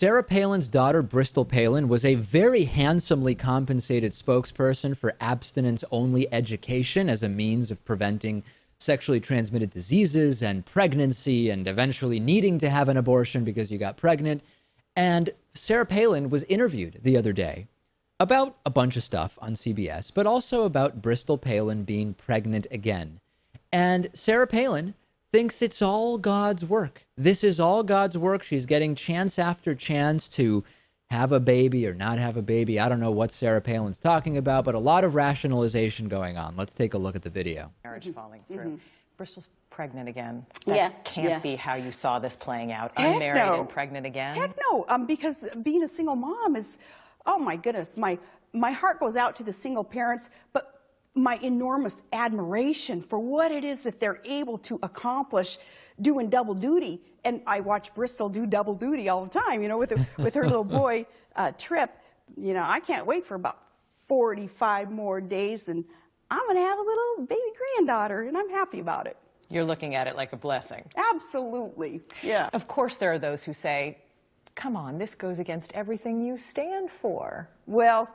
Sarah Palin's daughter, Bristol Palin, was a very handsomely compensated spokesperson for abstinence-only education as a means of preventing sexually transmitted diseases and pregnancy and eventually needing to have an abortion because you got pregnant. And Sarah Palin was interviewed the other day about a bunch of stuff on CBS, but also about Bristol Palin being pregnant again. And Sarah Palin thinks it's all God's work. This is all God's work. She's getting chance after chance to have a baby or not have a baby. I don't know what Sarah Palin's talking about, but a lot of rationalization going on. Let's take a look at the video. Marriage falling through. Bristol's pregnant again. That can't be how you saw this playing out. Heck Unmarried no. and pregnant again. Heck no, because being a single mom is, oh my goodness, my heart goes out to the single parents, but my enormous admiration for what it is that they're able to accomplish doing double duty. And I watch Bristol do double duty all the time, you know, with her little boy Trip. You know, I can't wait for about 45 more days, and I'm going to have a little baby granddaughter, and I'm happy about it. You're looking at it like a blessing. Absolutely, yeah. Of course there are those who say, come on, this goes against everything you stand for. Well,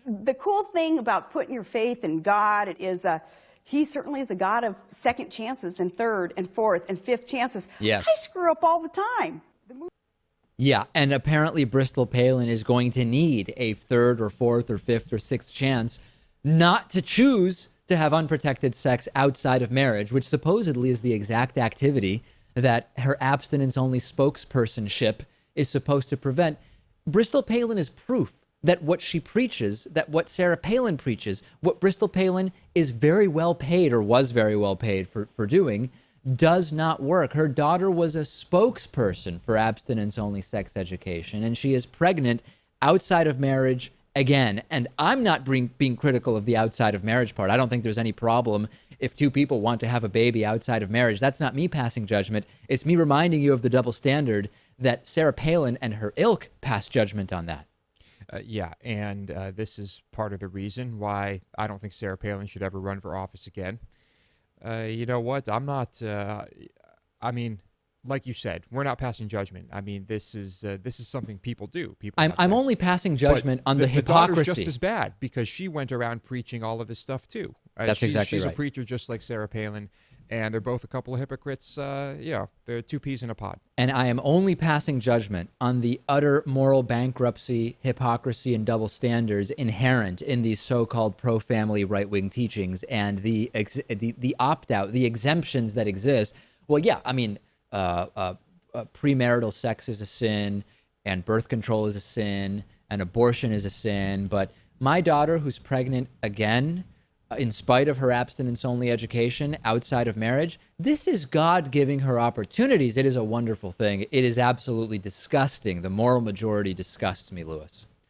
the cool thing about putting your faith in God is he certainly is a God of second chances and third and fourth and fifth chances. Yes. I screw up all the time. Yeah, and apparently Bristol Palin is going to need a third or fourth or fifth or sixth chance not to choose to have unprotected sex outside of marriage, which supposedly is the exact activity that her abstinence-only spokespersonship is supposed to prevent. Bristol Palin is proof that what she preaches, that what Sarah Palin preaches, what Bristol Palin is very well paid or was very well paid for doing, does not work. Her daughter was a spokesperson for abstinence-only sex education, and she is pregnant outside of marriage again. And I'm not being critical of the outside of marriage part. I don't think there's any problem if two people want to have a baby outside of marriage. That's not me passing judgment. It's me reminding you of the double standard that Sarah Palin and her ilk pass judgment on that. Yeah, and this is part of the reason why I don't think Sarah Palin should ever run for office again. You know what? I'm not. I mean, like you said, we're not passing judgment. I mean, this is something people do. I'm only passing judgment on the hypocrisy. The daughter's just as bad because she went around preaching all of this stuff too. That's exactly right. She's a preacher just like Sarah Palin, and they're both a couple of hypocrites. Yeah, they're two peas in a pod. And I am only passing judgment on the utter moral bankruptcy, hypocrisy, and double standards inherent in these so-called pro-family right-wing teachings and the opt-out, the exemptions that exist. Well, yeah, I mean, premarital sex is a sin, and birth control is a sin, and abortion is a sin. But my daughter, who's pregnant again, in spite of her abstinence-only education outside of marriage, this is God giving her opportunities. It is a wonderful thing. It is absolutely disgusting. The moral majority disgusts me, Lewis.